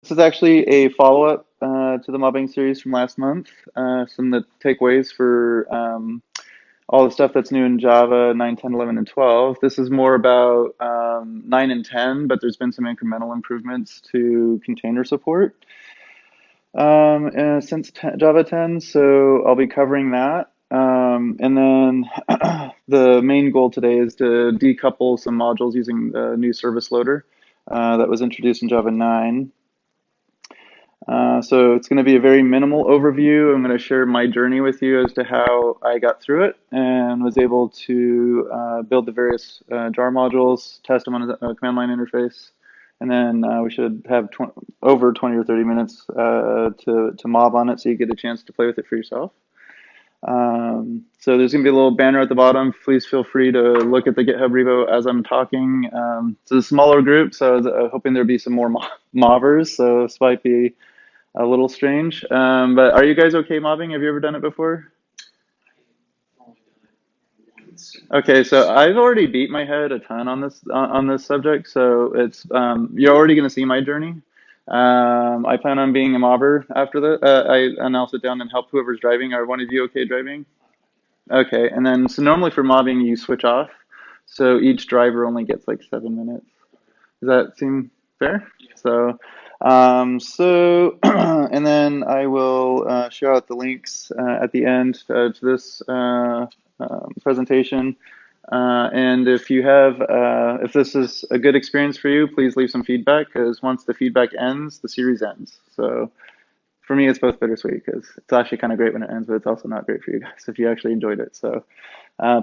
This is actually a follow-up to the mobbing series from last month. Some of the takeaways for all the stuff that's new in Java 9, 10, 11, and 12. This is more about 9 and 10, but there's been some incremental improvements to container support since Java 10, so I'll be covering that. And then the main goal today is to decouple some modules using the new service loader that was introduced in Java 9. So it's going to be a very minimal overview. I'm going to share my journey with you as to how I got through it and was able to build the various jar modules, test them on a command line interface, and then we should have over 20 or 30 minutes to mob on it so you get a chance to play with it for yourself. So there's going to be a little banner at the bottom. Please feel free to look at the GitHub repo as I'm talking. It's a smaller group, so I was hoping there'd be some more mobbers, so this might be a little strange. But are you guys okay mobbing? Have you ever done it before? Okay, so I've already beat my head a ton on this subject, so it's you're already going to see my journey. I plan on being a mobber after that, and I'll sit down and help whoever's driving. Are one of you okay driving? Okay, and then so normally for mobbing you switch off, so each driver only gets like 7 minutes. Does that seem fair? So, and then I will share out the links at the end to this presentation. And if you have, if this is a good experience for you, please leave some feedback, because once the feedback ends, the series ends. So for me, it's both bittersweet, because it's actually kind of great when it ends, but it's also not great for you guys if you actually enjoyed it. So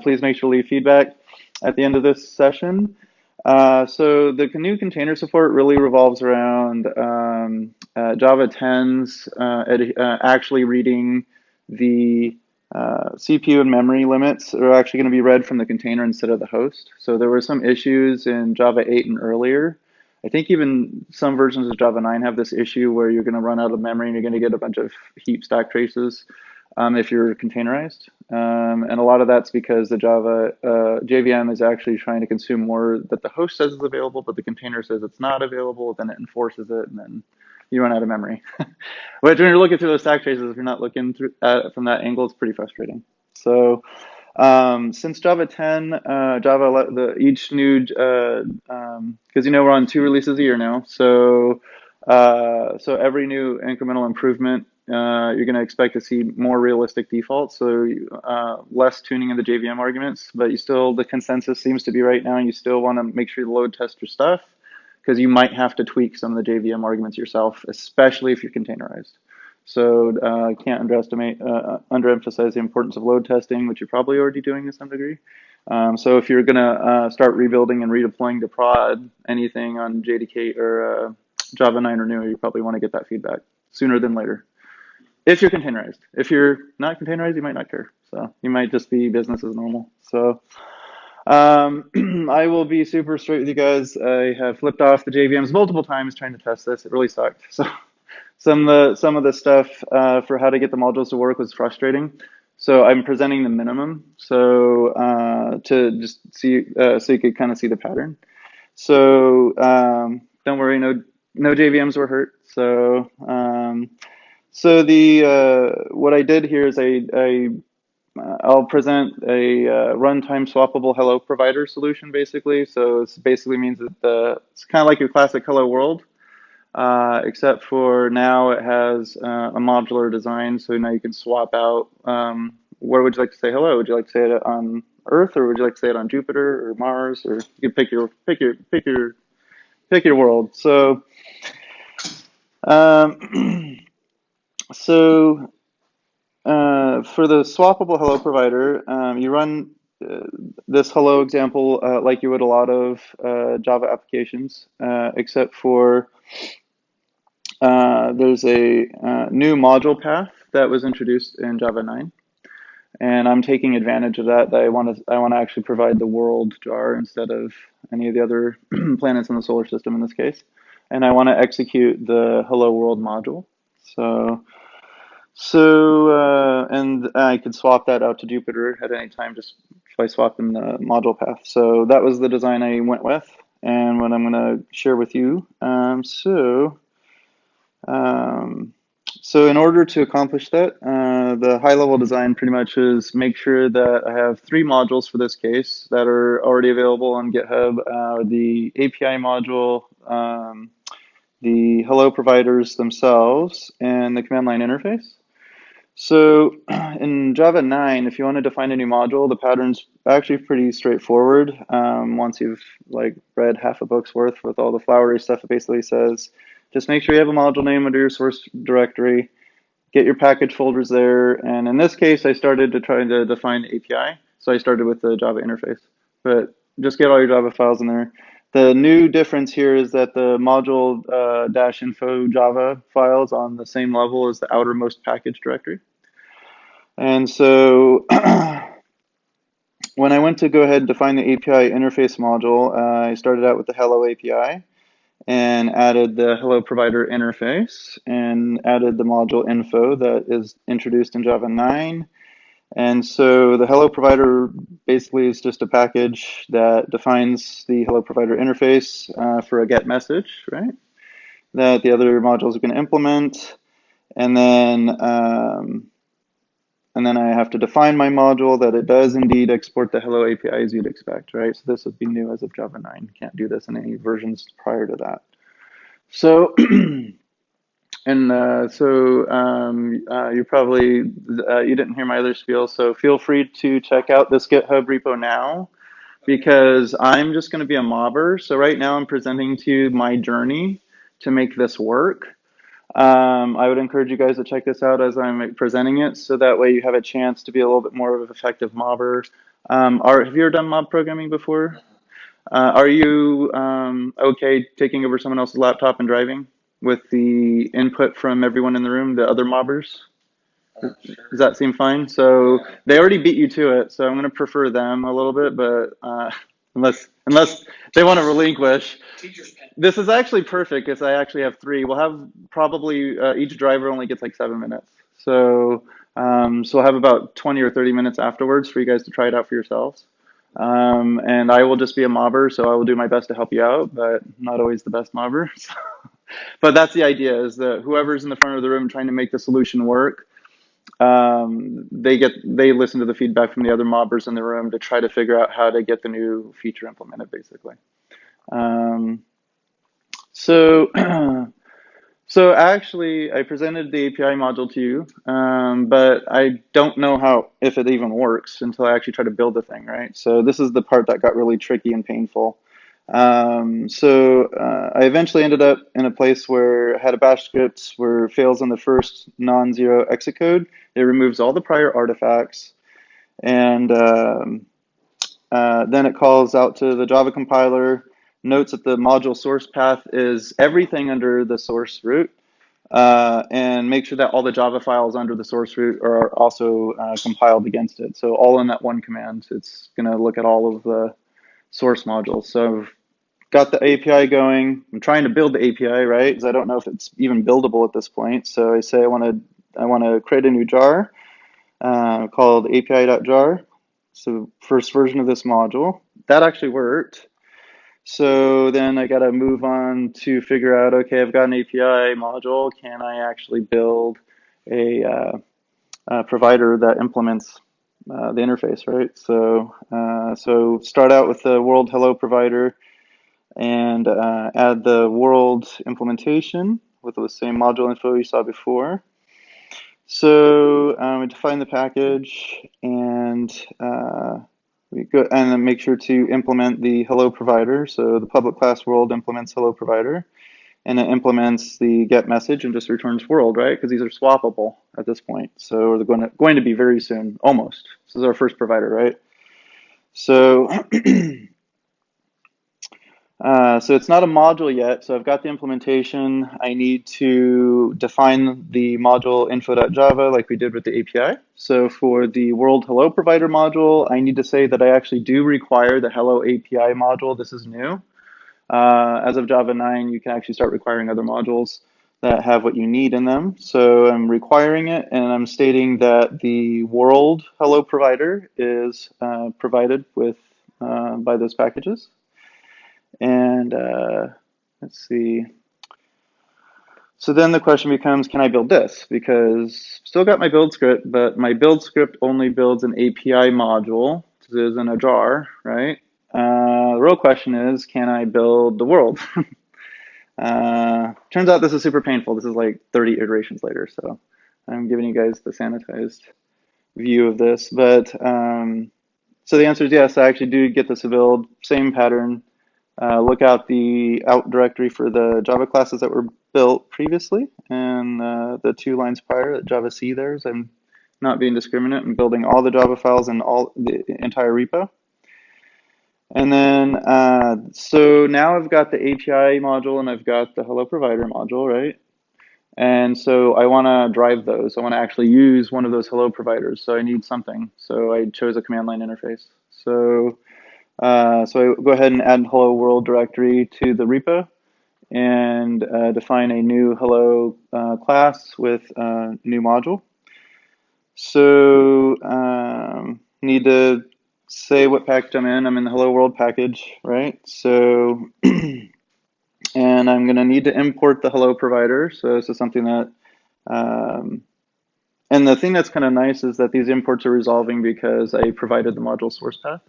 please make sure to leave feedback at the end of this session. So the new container support really revolves around Java 10's actually reading the CPU and memory limits are actually going to be read from the container instead of the host. So there were some issues in Java 8 and earlier. I think even some versions of Java 9 have this issue where you're going to run out of memory and you're going to get a bunch of heap stack traces if you're containerized. And a lot of that's because the Java JVM is actually trying to consume more that the host says is available, but the container says it's not available, then it enforces it, and then you run out of memory. Which when you're looking through those stack traces, if you're not looking through from that angle, it's pretty frustrating. So since Java 10, each new, because you know we're on 2 releases a year now, so every new incremental improvement, you're going to expect to see more realistic defaults, so less tuning of the JVM arguments, but the consensus seems to be right now, you still want to make sure you load test your stuff, because you might have to tweak some of the JVM arguments yourself, especially if you're containerized. So can't underemphasize the importance of load testing, which you're probably already doing to some degree. So if you're going to start rebuilding and redeploying to prod anything on JDK or Java 9 or newer, you probably want to get that feedback sooner than later. If you're containerized. If you're not containerized, you might not care. So you might just be business as normal. So I will be super straight with you guys. I have flipped off the JVMs multiple times trying to test this. It really sucked. So some of the stuff for how to get the modules to work was frustrating. So I'm presenting the minimum. So to just see, so you could kind of see the pattern. So don't worry, no JVMs were hurt. So what I did here is I'll present a runtime swappable hello provider solution basically. So it basically means that it's kind of like your classic hello world, except for now it has a modular design. So now you can swap out where would you like to say hello? Would you like to say it on Earth, or would you like to say it on Jupiter or Mars, or you can pick your world. So so for the swappable hello provider, you run this hello example like you would a lot of Java applications, except for there's a new module path that was introduced in Java 9, and I'm taking advantage of that. I want to actually provide the world jar instead of any of the other planets in the solar system in this case, and I want to execute the hello world module. And I could swap that out to Jupiter at any time just by swapping the module path. So that was the design I went with, and what I'm going to share with you. So Um, so in order to accomplish that, the high-level design pretty much is make sure that I have three modules for this case that are already available on GitHub. The API module, the hello providers themselves, and the command line interface. So in Java 9, if you want to define a new module, the pattern's actually pretty straightforward. Once you've like read half a book's worth with all the flowery stuff, it basically says, just make sure you have a module name under your source directory, get your package folders there. And in this case, I started to try to define the API. So I started with the Java interface, but just get all your Java files in there. The new difference here is that the module -info Java files on the same level as the outermost package directory. And so when I went to go ahead and define the API interface module, I started out with the hello API and added the hello provider interface and added the module info that is introduced in Java 9. And so the hello provider basically is just a package that defines the hello provider interface for a get message, right? That the other modules are going to implement. And then I have to define my module that it does indeed export the hello API as you'd expect, right? So this would be new as of Java 9. Can't do this in any versions prior to that. So, you probably, you didn't hear my other spiel, so feel free to check out this GitHub repo now, because I'm just going to be a mobber. So right now I'm presenting to you my journey to make this work. I would encourage you guys to check this out as I'm presenting it, so that way you have a chance to be a little bit more of an effective mobber. Have you ever done mob programming before? Are you okay taking over someone else's laptop and driving with the input from everyone in the room, the other mobbers? Does that seem fine? So they already beat you to it, so I'm going to prefer them a little bit, but unless they want to relinquish. This is actually perfect because I actually have three. We'll have probably each driver only gets like 7 minutes. So we'll have about 20 or 30 minutes afterwards for you guys to try it out for yourselves. And I will just be a mobber, so I will do my best to help you out, but not always the best mobber. But that's the idea, is that whoever's in the front of the room trying to make the solution work, they listen to the feedback from the other mobbers in the room to try to figure out how to get the new feature implemented, basically. So So actually, I presented the API module to you, but I don't know if it even works until I actually try to build the thing, right? So this is the part that got really tricky and painful. I eventually ended up in a place where I had a bash script where it fails on the first non-zero exit code. It removes all the prior artifacts, and then it calls out to the Java compiler, notes that the module source path is everything under the source root, and make sure that all the Java files under the source root are also compiled against it. So all in that one command, it's going to look at all of the source modules. So I've got the API going. I'm trying to build the API, right? Because I don't know if it's even buildable at this point. So I say I want to create a new jar called api.jar. So first version of this module. That actually worked. So then I got to move on to figure out, okay, I've got an API module. Can I actually build a provider that implements the interface, right? So start out with the world hello provider and add the world implementation with the same module info you saw before. So we define the package, and we go and then make sure to implement the hello provider. So the public class world implements hello provider, and it implements the get message and just returns world, right? Because these are swappable at this point. So they're going to be very soon, almost. This is our first provider, right? So so it's not a module yet, so I've got the implementation. I need to define the module info.java like we did with the API. So for the world hello provider module, I need to say that I actually do require the hello API module. This is new. As of Java 9, you can actually start requiring other modules that have what you need in them. So I'm requiring it, and I'm stating that the world hello provider is provided with by those packages. And let's see. So then the question becomes, can I build this? Because still got my build script, but my build script only builds an API module. This is in a jar, right? The real question is, can I build the world? Turns out this is super painful. This is like 30 iterations later, so I'm giving you guys the sanitized view of this. But so the answer is yes, I actually do get this to build. Same pattern. Look out the out directory for the Java classes that were built previously, and the 2 lines prior, Java C there, is I'm not being discriminate and building all the Java files and all the entire repo. And then, so now I've got the API module and I've got the Hello Provider module, right? And so I want to drive those. I want to actually use one of those Hello providers. So I need something. So I chose a command line interface. So so I go ahead and add hello world directory to the repo and define a new hello class with a new module. So need to say what package I'm in. I'm in the hello world package, right? So and I'm going to need to import the hello provider. So this is something that and the thing that's kind of nice is that these imports are resolving because I provided the module source path.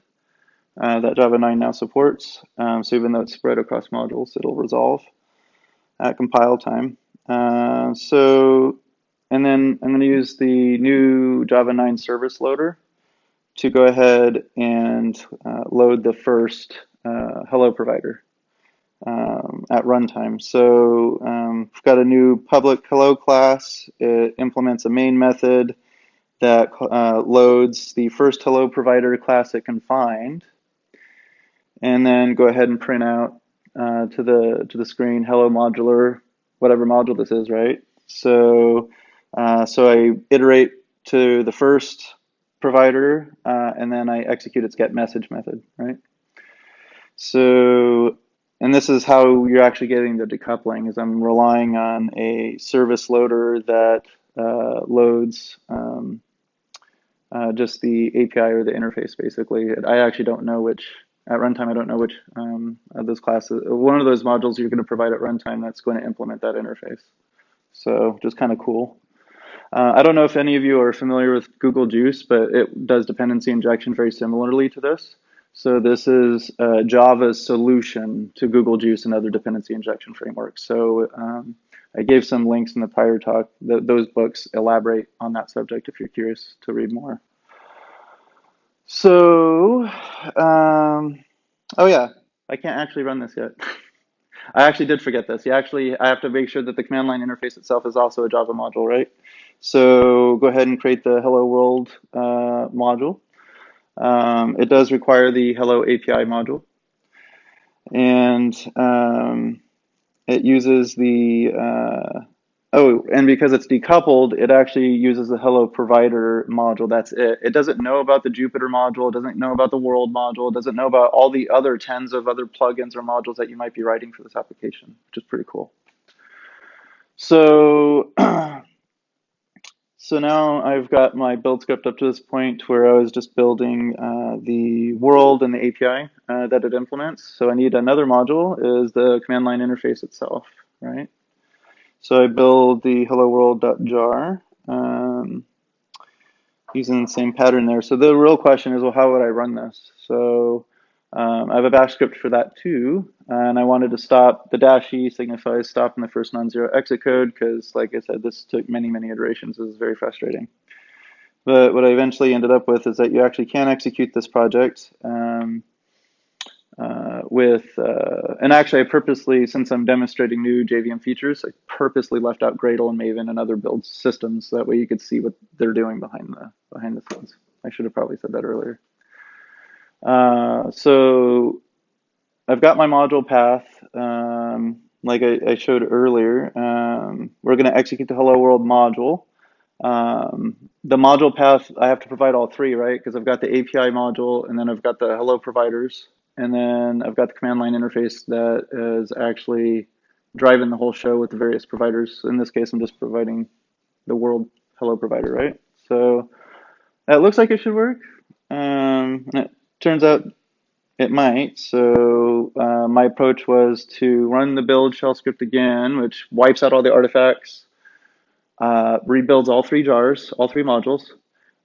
That Java 9 now supports. So even though it's spread across modules, it'll resolve at compile time. And then I'm going to use the new Java 9 service loader to go ahead and load the first hello provider at runtime. So we've got a new public hello class. It implements a main method that loads the first hello provider class it can find, and then go ahead and print out to the screen hello modular, whatever module this is, right? So so I iterate to the first provider and then I execute its get message method, right? So and this is how you're actually getting the decoupling, is I'm relying on a service loader that loads just the API or the interface, basically. I actually don't know which, at runtime, I don't know which of those classes, one of those modules you're going to provide at runtime that's going to implement that interface. So just kind of cool. I don't know if any of you are familiar with Google Juice, but it does dependency injection very similarly to this. So this is Java's solution to Google Juice and other dependency injection frameworks. So I gave some links in the prior talk. Those books elaborate on that subject if you're curious to read more. So, oh yeah, I can't actually run this yet. I actually did forget this. I have to make sure that the command line interface itself is also a Java module, right? So go ahead and create the hello world module. It does require the hello API module. And it uses the, and because it's decoupled, it actually uses the hello provider module. That's it. It doesn't know about the Jupyter module. It doesn't know about the world module. It doesn't know about all the other tens of other plugins or modules that you might be writing for this application, which is pretty cool. So, so now I've got my build script up to this point where I was just building the world and the API that it implements. So I need another module, is the command line interface itself, right? So I build the hello world.jar using the same pattern there. So the real question is, well, how would I run this? So I have a bash script for that too, and I wanted to stop, the -e signifies stop in the first non-zero exit code, because like I said, this took many, many iterations. It was very frustrating. But what I eventually ended up with is that you actually can execute this project and actually I purposely, since I'm demonstrating new JVM features, I purposely left out Gradle and Maven and other build systems. That way you could see what they're doing behind the scenes. I should have probably said that earlier. So I've got my module path, like I showed earlier. We're going to execute the hello world module. The module path, I have to provide all three, right? Because I've got the API module, and then I've got the hello providers, and then I've got the command line interface that is actually driving the whole show with the various providers. In this case, I'm just providing the world hello provider, right? So that looks like it should work. It turns out It might. So my approach was to run the build shell script again, which wipes out all the artifacts, rebuilds all three jars, all three modules,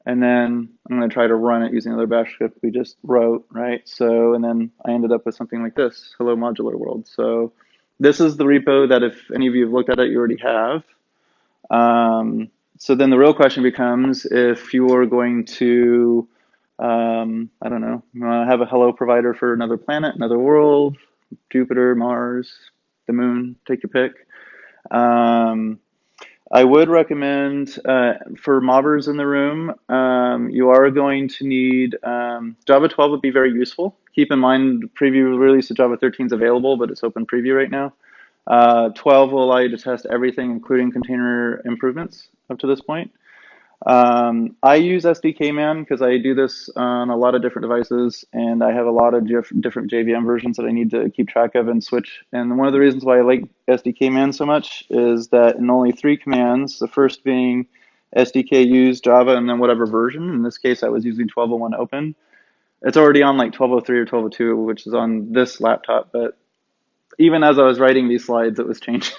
and then I'm going to try to run it using another bash script we just wrote, right? So, and then I ended up with something like this, hello modular world. So this is the repo that if any of you have looked at it, you already have. So then the real question becomes if you're going to, I don't know, have a hello provider for another planet, another world, Jupiter, Mars, the moon, take your pick. I would recommend for mobbers in the room, you are going to need Java 12 would be very useful. Keep in mind, the preview release of Java 13 is available, but it's open preview right now. 12 will allow you to test everything, including container improvements up to this point. I use SDKman because I do this on a lot of different devices, and I have a lot of different JVM versions that I need to keep track of and switch. And one of the reasons why I like SDKman so much is that in only 3 commands, the first being SDK use Java and then whatever version. In this case, I was using 12.01 open. It's already on like 12.03 or 12.02, which is on this laptop, but even as I was writing these slides, it was changing.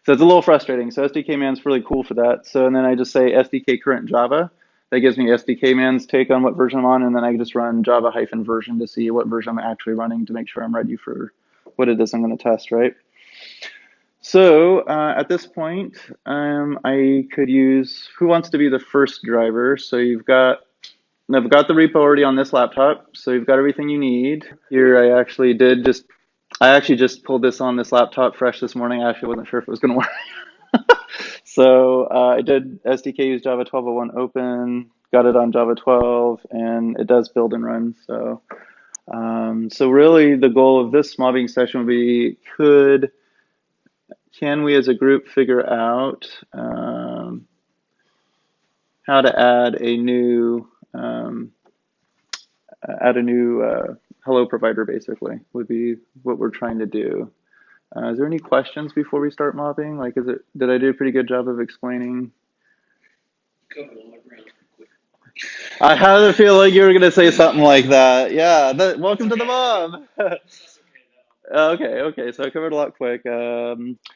So it's a little frustrating. So SDKman's really cool for that. So and then I just say SDK current Java. That gives me SDKman's take on what version I'm on, and then I just run Java hyphen version to see what version I'm actually running to make sure I'm ready for what it is I'm going to test, right? So at this point, I could use who wants to be the first driver. So I've got the repo already on this laptop, so you've got everything you need. Here I actually just pulled this on this laptop fresh this morning. I actually wasn't sure if it was going to work. So I did SDK use Java 12.01 open, got it on Java 12, and it does build and run. So, so really the goal of this mobbing session would be, can we as a group figure out how to add a new hello provider, basically, would be what we're trying to do. Is there any questions before we start mobbing? Like, did I do a pretty good job of explaining? Covered a lot of ground quick. I had a feeling like you were gonna say something like that. Yeah, welcome to the mob. That's okay though. Okay. So I covered a lot quick.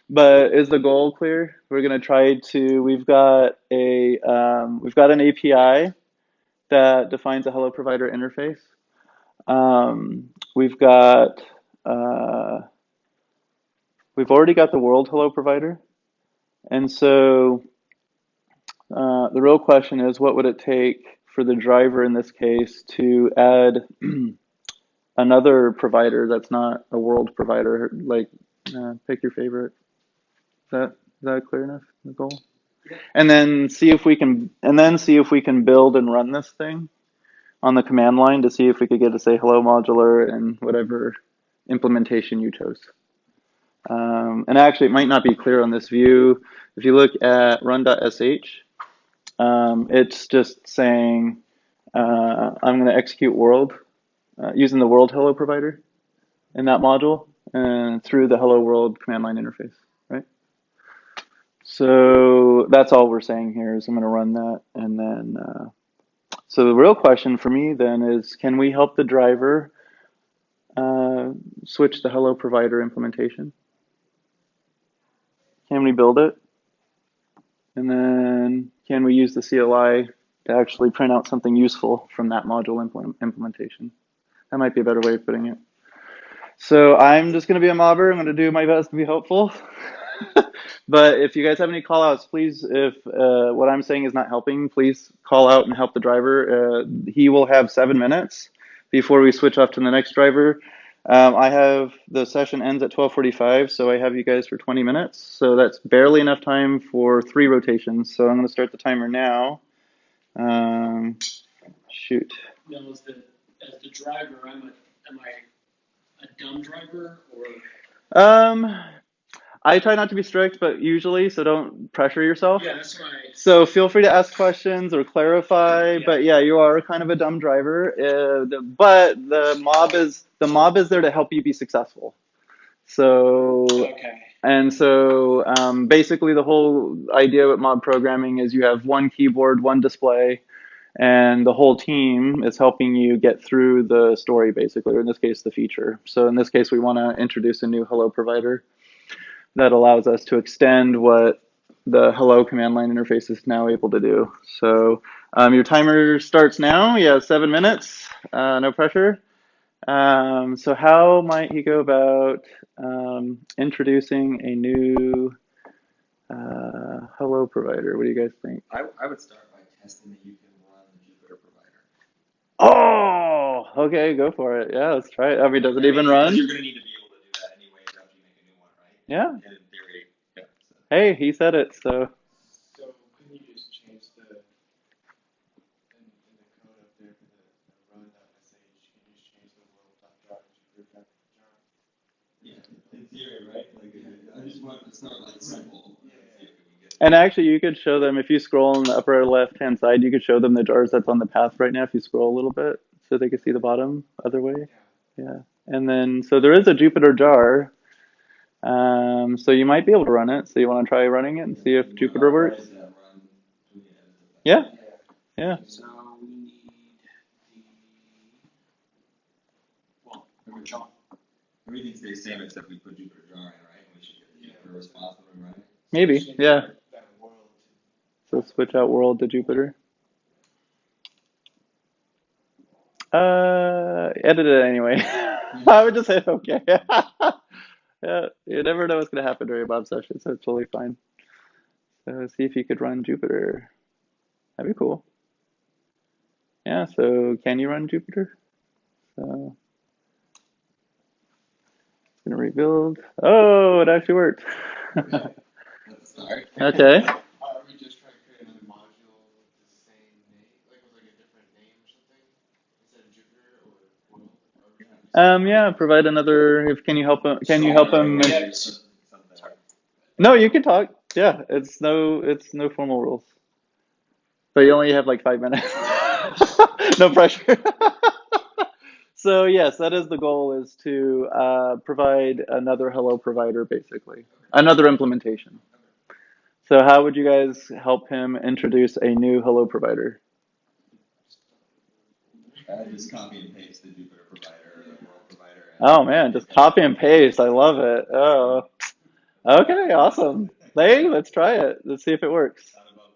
But is the goal clear? We're gonna try to. We've got an API that defines a hello provider interface. We've got we've already got the world hello provider, and so the real question is, what would it take for the driver in this case to add another provider that's not a world provider? Like, pick your favorite. Is that clear enough? The goal, Yeah. and then see if we can build and run this thing on the command line to see if we could get to say hello modular and whatever implementation you chose. And actually, it might not be clear on this view. If you look at run.sh, it's just saying I'm going to execute world using the world hello provider in that module and through the hello world command line interface, right? So that's all we're saying here is I'm going to run that. And then, so the real question for me then is, can we help the driver switch the hello provider implementation? Can we build it? And then can we use the CLI to actually print out something useful from that module implementation? That might be a better way of putting it. So I'm just going to be a mobber. I'm going to do my best to be helpful. But if you guys have any call outs, please, if what I'm saying is not helping, please call out and help the driver. He will have 7 minutes before we switch off to the next driver. The session ends at 12:45, so I have you guys for 20 minutes. So that's barely enough time for 3 rotations. So I'm going to start the timer now. Shoot. Now, as the driver, am I a dumb driver or? I try not to be strict, but usually, so don't pressure yourself. Yeah, that's right. So feel free to ask questions or clarify. Yeah. But yeah, you are kind of a dumb driver. But the mob is there to help you be successful. So Okay. and so basically the whole idea with mob programming is you have one keyboard, one display, and the whole team is helping you get through the story, basically, or in this case, the feature. So in this case, we want to introduce a new hello provider that allows us to extend what the hello command line interface is now able to do. So your timer starts now. You have 7 minutes, no pressure. So how might he go about introducing a new hello provider? What do you guys think? I would start by testing that you can run the Jupyter provider. Oh, okay, go for it. Yeah, let's try it. I mean, does it even run? You're going to need to be able to do that anyway after you make a new one, right? Yeah. And in theory, yeah. So. Hey, he said it, so. So can you just change the in the code up there for the run.sh? Can you just change the world.jar to refactor jar? Yeah, in theory, right? Like, I just want it's not like simple. And actually, you could show them, if you scroll on the upper left-hand side, you could show them the jars that's on the path right now if you scroll a little bit so they can see the bottom other way. Yeah. And then, so there is a Jupyter jar. So you might be able to run it. So you want to try running it and see if Jupyter works? Yeah. Yeah. So we need John. Everything stays the same except we put Jupyter jar in, right? And we should get the Jupyter response when we run it. Maybe, yeah. So switch out world to Jupyter. Edit it anyway. I would just say okay. Yeah, you never know what's gonna happen during a Bob session, so it's totally fine. So see if you could run Jupyter. That'd be cool. Yeah, so can you run Jupyter? So it's gonna rebuild. Oh, it actually worked. Sorry. Okay. We just try to create another module with the same name, like with like a different name or something, instead of Jupyter or world. Yeah, provide another. If can you help him? Can you help him? Sorry. No, you can talk. Yeah, it's no formal rules. But you only have like 5 minutes. No pressure. So yes, that is the goal, is to provide another hello provider, basically, another implementation. So how would you guys help him introduce a new hello provider? Just copy and paste the Jupyter provider or the world provider. Oh man, just copy and paste. I love it. Oh, okay, awesome. Hey, let's try it. Let's see if it works. Not about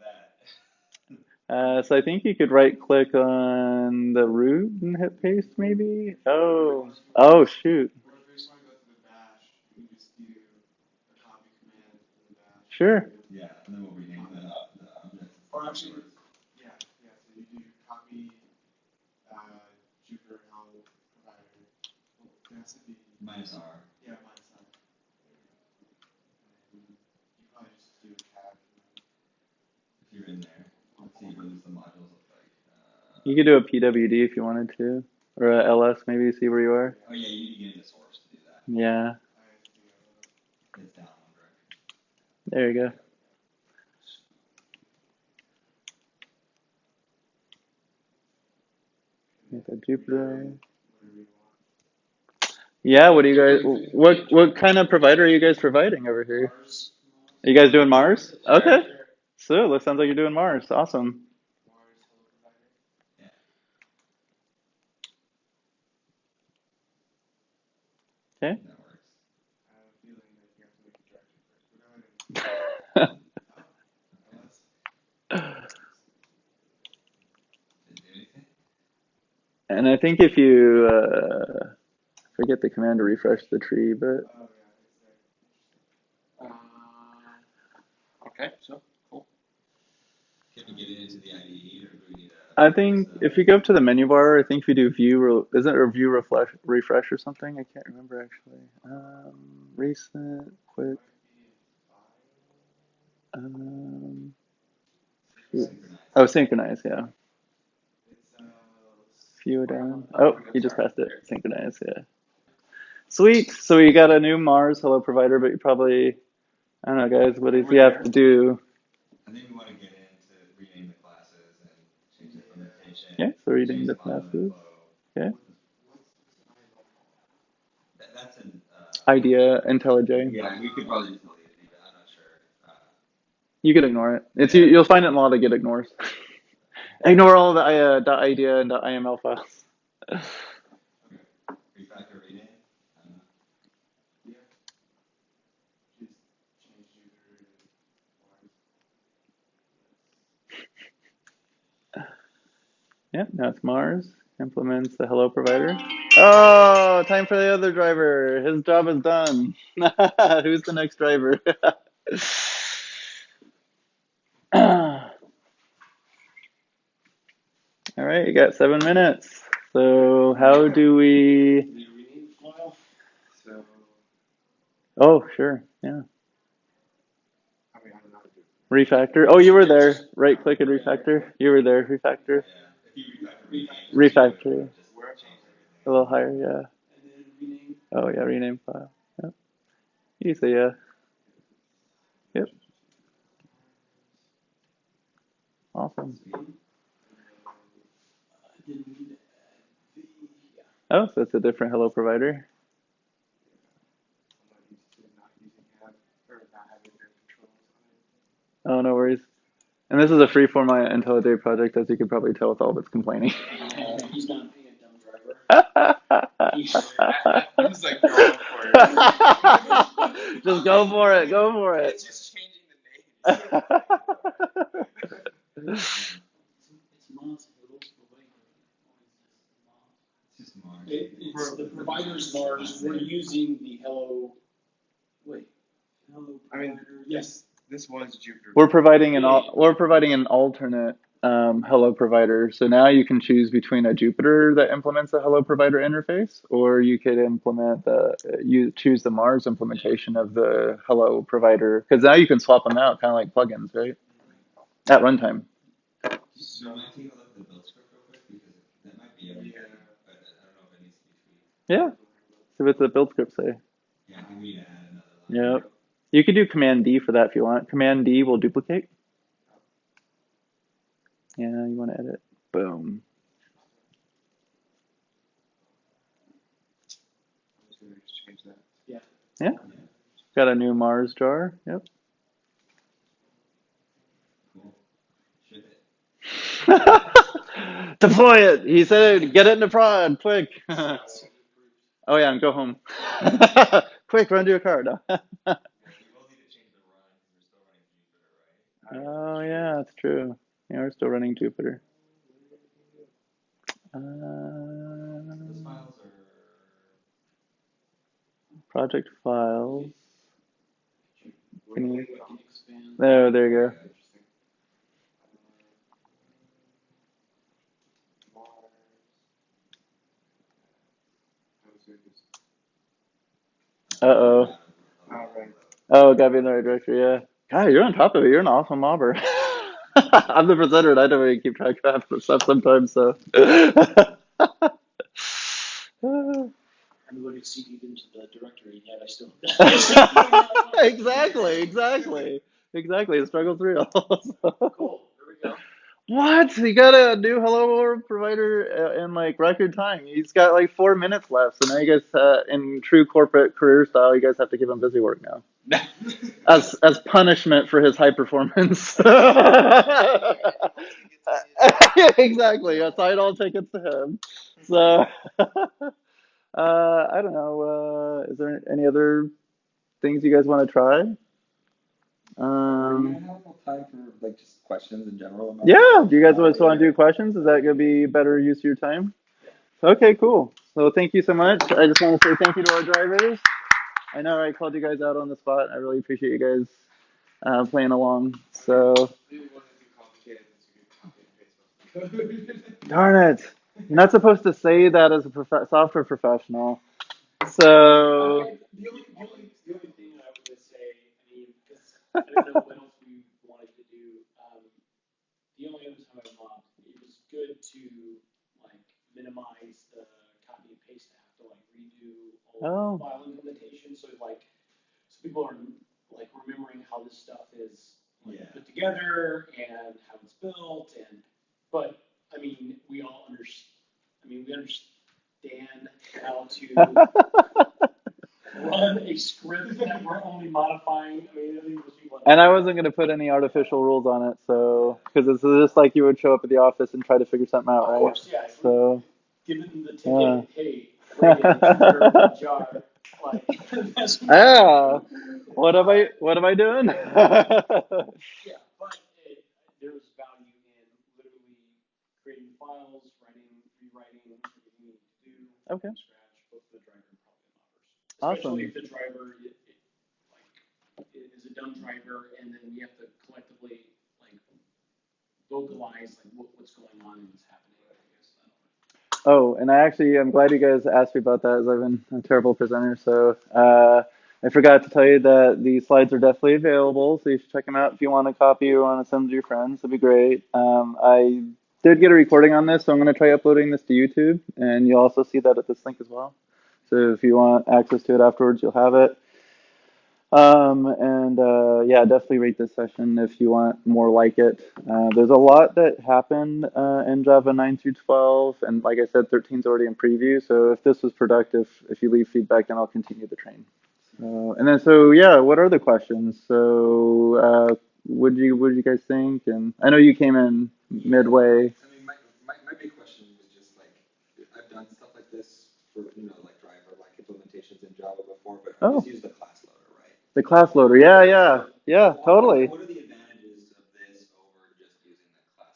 that. So I think you could right click on the root and hit paste, maybe. Oh shoot. Or if you just want to go to the bash, you can just do a copy command in the bash. Sure. Yeah, and then we'll rename the object. Or actually, yeah. So you do copy Jupyter hello provider. It has to be minus R. Yeah, minus R. And you probably just do a tab. If you're in there, let's see what the modules look like. You could do a PWD if you wanted to, or a LS maybe, see where you are. Oh yeah, you get into source to do that. Yeah. It's down one direction. There you go. Make that Jupyter. Yeah, what do you guys? What kind of provider are you guys providing over here? Are you guys doing Mars? Okay. So it sounds like you're doing Mars. Awesome. Okay. That works. I have a feeling that you have to make a direction first. Didn't do anything. And I think if you forget the command to refresh the tree, but Okay, so cool. Can we get it into the IDE, or do we need I think if you go up to the menu bar, I think if you do view, isn't it a view refresh or something? I can't remember actually. Recent, quick. Oh, synchronize, yeah. View down. Oh, you just passed it. Synchronize, yeah. Sweet. So you got a new Mars hello provider, but you probably, I don't know, guys. What does he have to do? I think we want to get in to rename the classes and change the implementation. Yeah, so rename the classes. Okay. That's an idea, IntelliJ. Yeah, we could probably just delete it, even. I'm not sure. You could ignore it. You'll find it in a lot of Git ignores. Ignore all the .idea and .iml files. Okay. Refactor rename. Yeah. Just change Jupyter to Mars. Yep, now it's Mars. Implements the hello provider. Oh, time for the other driver. His job is done. Who's the next driver? All right, you got 7 minutes. So how do we? The rename file. So, Oh, sure, yeah. I mean, I don't know how to do it. Refactor. Oh, you were there. Right click and refactor. You were there. Refactor. Yeah. If you refactor rename, Refactor. just Where? change everything. A little higher, yeah. And then rename. Oh, yeah, rename file. Yep. You say yeah. Yep. Awesome. Sweet. Then we need to add the, yeah. Oh, so it's a different hello provider. I'm not used to not using have or not having their controls on it. Oh, no worries. And this is a freeform IntelliJ project, as you could probably tell with all of its complaining. He's not being a dumb driver. I'm just like going for it. Just go for it. Go for it. It's just changing the name. It's Mods rules, but wait, It's just Mars. it's the provider's Mars. We're using the hello. Wait, hello I mean, provider. Yes. This was Jupyter. We're providing an alternate hello provider. So now you can choose between a Jupyter that implements a hello provider interface, or you could implement you choose the Mars implementation of the hello provider. Because now you can swap them out, kind of like plugins, right? At runtime. So I might take a look at the build script real quick because that might be everything, but I don't know if it needs to be tweaked. Yeah. See what the build script say. Yeah, I think we need to add another line. Yep. You could do Command D for that if you want. Command D will duplicate. Yeah, you want to edit. Boom. I'm just gonna just change that. Yeah. Yeah. Got a new Mars jar. Yep. Cool. Ship it. Deploy it. He said, get it into prod, quick. Oh yeah, and go home. Quick, run to your car. No. Yeah, we will need to change the run because we're still running Jupyter, right? Oh yeah, that's true. Yeah, we're still running Jupyter. Those files are. Project files. Can you? Expand. There you go. Interesting. Mars. I was gonna just. Uh-oh. Alright. Oh, gotta be in the right directory, yeah. God, you're on top of it. You're an awesome mobber. I'm the presenter and I don't really keep track of half the stuff sometimes, so. Everybody CD'd into the directory, and yet I still. Exactly. The struggle's real. Cool. Here we go. What? He got a new hello world provider in like record time. He's got like 4 minutes left, so now you guys, in true corporate career style, you guys have to give him busy work now, as punishment for his high performance. Exactly. Assign all tickets to him. So, I don't know. Is there any other things you guys want to try? Are we gonna have enough time for like just questions in general about Yeah. Do you guys just want to do questions? Is that gonna be better use of your time? Okay, cool. So thank you so much. I just want to say thank you to our drivers. I know I called you guys out on the spot. I really appreciate you guys playing along. So We wanted to complicated this to copy and paste. darn it, you're not supposed to say that as a software professional. So The only thing I would just say, I mean, because I don't know what else we wanted to do. The only other time I mocked, it was good to like minimize the copy and paste to have to like redo all the file implementation. So people are like remembering how this stuff is like, put together and how it's built, but I mean we all understand. I mean we understand how to run a script that we're only modifying. I mean, I think most people And I wasn't going to put any artificial rules on it, so because it's just like you would show up at the office and try to figure something out, Of right? course, yeah. So, Given the uh, ticket, hey, write it into your jar. Like, that's yeah. What am I doing? yeah, but there's value in literally creating files, rewriting everything you need to do Okay. from scratch, both the driver and probably the modders. Awesome. Especially if the driver is a dumb driver, and then we have to collectively like vocalize like what's going on and what's happening. I guess. Oh, and I'm glad you guys asked me about that, as I've been a terrible presenter. So, I forgot to tell you that the slides are definitely available, so you should check them out if you want a copy or want to send them to your friends. That'd be great. I did get a recording on this, so I'm going to try uploading this to YouTube, and you'll also see that at this link as well. So if you want access to it afterwards, you'll have it. Yeah, definitely rate this session if you want more like it. There's a lot that happened in Java 9 through 12, and like I said, 13 is already in preview. So if this was productive, if you leave feedback, then I'll continue the train. Yeah, what are the questions? So what do you guys think? And I know you came in midway. I mean, my big question was just like, I've done stuff like this for, like driver like implementations in Java before, but I Oh, just use the class loader, right? the class loader. Yeah, totally. What are the advantages of this over just using the class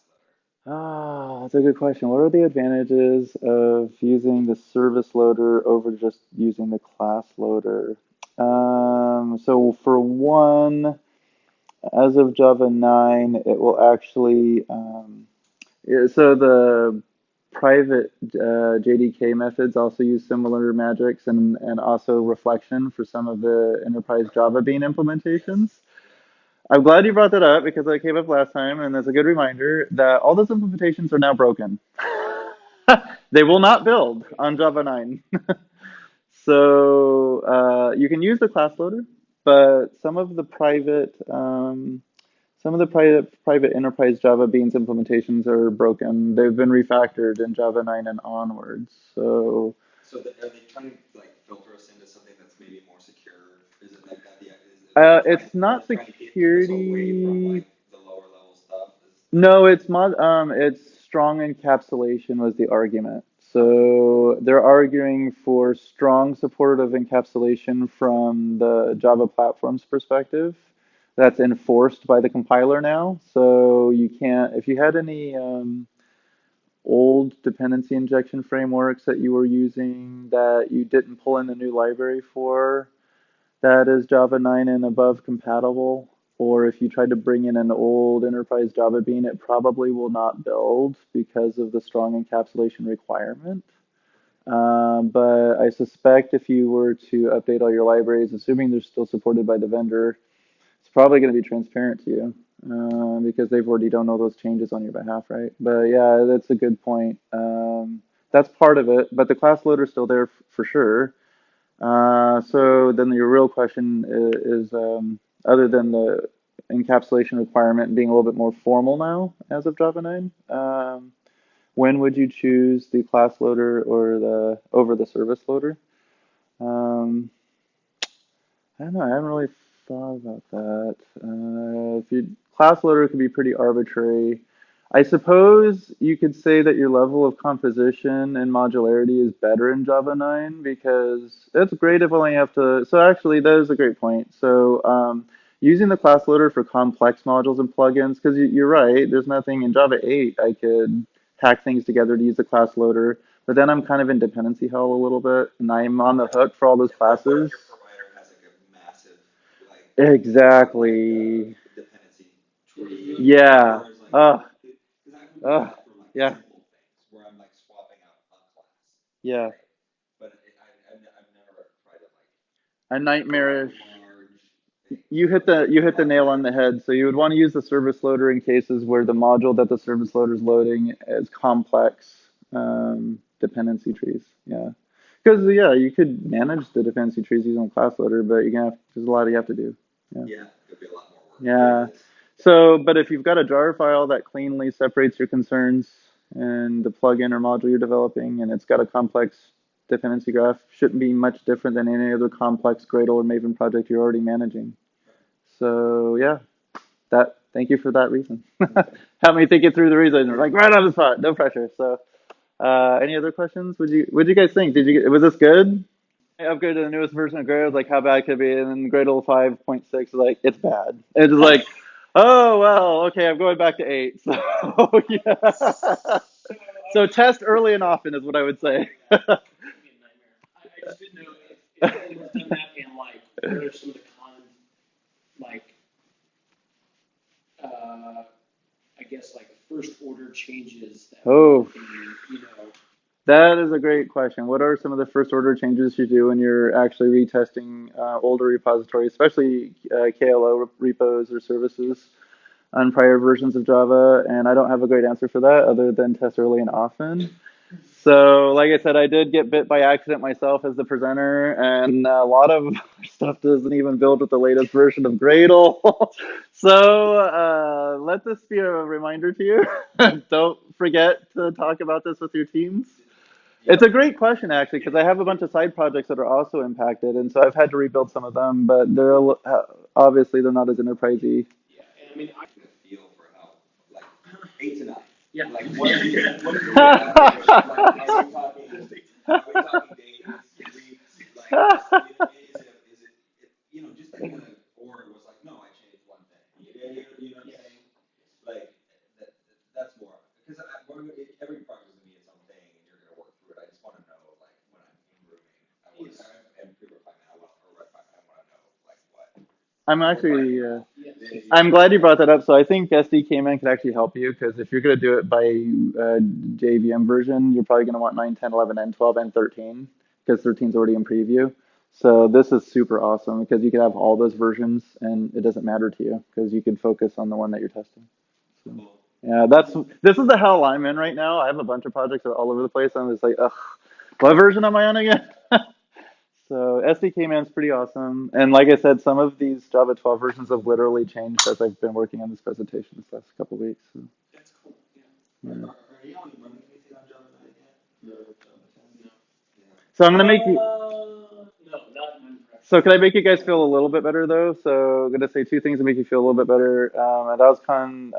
loader? Ah, that's a good question. What are the advantages of using the service loader over just using the class loader? So for one, as of Java 9, it will actually, so the private JDK methods also use similar magics and also reflection for some of the enterprise Java Bean implementations. I'm glad you brought that up because it came up last time, and that's a good reminder that all those implementations are now broken. They will not build on Java 9. So you can use the class loader, but some of the private enterprise Java Beans implementations are broken. They've been refactored in Java 9 and onwards. So So are they trying to like filter us into something that's maybe more secure? Is it like that? Are it's they not trying to keep us away from security. like the lower level stuff? No, it's strong encapsulation was the argument. Okay. So they're arguing for strong support of encapsulation from the Java platform's perspective. That's enforced by the compiler now. So you can't, if you had any old dependency injection frameworks that you were using that you didn't pull in a new library for, that is Java 9 and above compatible. Or if you tried to bring in an old enterprise Java Bean, it probably will not build because of the strong encapsulation requirement. But I suspect if you were to update all your libraries, assuming they're still supported by the vendor, it's probably going to be transparent to you because they've already done all those changes on your behalf, right? But yeah, that's a good point. That's part of it, but the class loader's still there for sure. So then your real question is, other than the encapsulation requirement being a little bit more formal now as of Java 9, when would you choose the class loader or the over the service loader? Um, I don't know. I haven't really thought about that. If you class loader could be pretty arbitrary. I suppose you could say that your level of composition and modularity is better in Java 9 because it's great if only you have to. So actually, that is a great point. So using the class loader for complex modules and plugins, because you're right, there's nothing in Java 8 I could hack things together to use the class loader. But then I'm kind of in dependency hell a little bit, and I'm on the hook for all those What if classes. your provider has like a massive like Exactly. dependency tree, Yeah. or is like Uh, because I would do uh, that for like yeah. simple things where I'm like swapping out a class, Yeah. right? But I've never tried to like A for like nightmarish. large things, You hit the nail on the head. So you would want to use the service loader in cases where the module that the service loader is loading is complex dependency trees. Yeah. Because yeah, you could manage the dependency trees using a class loader, but there's a lot you have to do. Yeah. Yeah, it'd be a lot more work. Yeah. So, but if you've got a jar file that cleanly separates your concerns and the plugin or module you're developing, and it's got a complex dependency graph, shouldn't be much different than any other complex Gradle or Maven project you're already managing. So yeah, thank you for that reason. Help me think it through the reason, like right on the spot, no pressure. So, any other questions? What did you guys think? Was this good? I upgraded to the newest version of Gradle, like how bad could it be? And then Gradle 5.6, like it's bad. It's just like, oh well, okay, I'm going back to 8. So yeah. So test early and often is what I would say. Yeah, it could be a nightmare. I just didn't know if anyone's done that and like what are some of the common like I guess like first order changes that Oh, would be, you know. that is a great question. What are some of the first order changes you do when you're actually retesting older repositories, especially KLO repos or services on prior versions of Java? And I don't have a great answer for that other than test early and often. So, like I said, I did get bit by accident myself as the presenter, and a lot of stuff doesn't even build with the latest version of Gradle. So, let this be a reminder to you. Don't forget to talk about this with your teams. It's a great question, actually, because I have a bunch of side projects that are also impacted, and so I've had to rebuild some of them, but obviously they're not as enterprisey. Yeah, and I mean I Get a feel for how, like, 8 to 9. yeah. Like, what are the average? Like, are we talking days, weeks? Like, just that kind of, or it was like, no, I changed one thing. You know what I'm saying? Like, that's more, because every project is gonna be its own thing, and you're gonna work through it. I just want to know, like, when I'm grooming, and pre-refinement, or refinement, I want to know, like, what. I'm actually, Yes. I'm glad you brought that up. So I think SDKman could actually help you because if you're going to do it by JVM version, you're probably going to want 9, 10, 11, and 12, and 13 because 13 is already in preview. So this is super awesome because you can have all those versions and it doesn't matter to you because you can focus on the one that you're testing. So, yeah, this is the hell I'm in right now. I have a bunch of projects that are all over the place. I'm just like, ugh, what version am I on again? So SDKman's pretty awesome. And like I said, some of these Java 12 versions have literally changed as I've been working on this presentation this last couple of weeks. So, That's cool. yeah. Are you on running anything on Java 9 yet? No, Java 10? No. So I'm gonna make you. No, not in So can I make you guys feel a little bit better though? So I'm gonna say two things to make you feel a little bit better. At OSCON,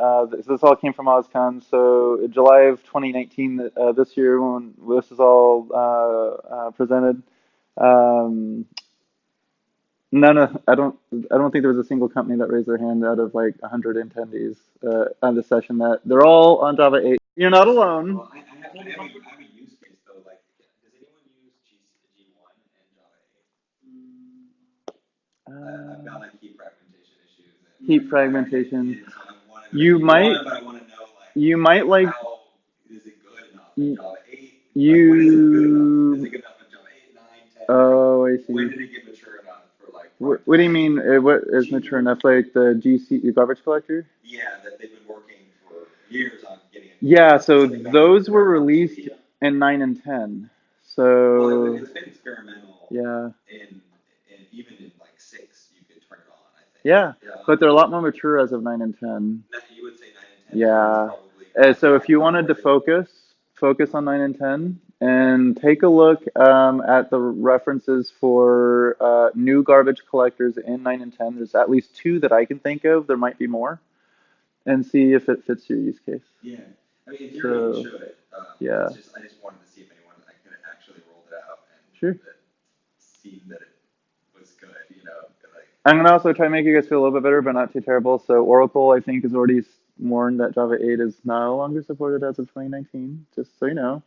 this all came from OSCON. So July of 2019, this year when this is all presented. Um, no, I don't think there was a single company that raised their hand out of like 100 attendees on the session. That they're all on Java 8. You're not alone. Well, I have a use case though. Like, does anyone use G1 and Java 8? I've got like heap fragmentation issues. And, Heap fragmentation. so I want to You might, but I want to know like you might like, how is it good enough in Java 8? you. Like, when is it good enough? Is it good enough in Java 8, 9, 10? Oh, I When see. did it get mature enough for like? What do you mean? What is mature enough? Like the GC, the garbage collector? Yeah, that they've been working for years on getting it. Yeah, so Like, those were released in 9 and 10. Well, So it's been experimental. yeah, And even in like 6, you could turn it on. I think. yeah, but they're a lot more mature as of 9 and 10. You would say 9 and 10. Yeah. Probably. So if you wanted to focus on 9 and 10, and take a look at the references for new garbage collectors in 9 and 10. There's at least 2 that I can think of. There might be more, and see if it fits your use case. Yeah, I mean, in theory, So, it should. yeah. I just wanted to see if anyone could actually rolled it out and Sure. seen that it was good. Like. I'm gonna also try to make you guys feel a little bit better, but not too terrible. So Oracle, I think, has already warned that Java 8 is no longer supported as of 2019. Just so you know.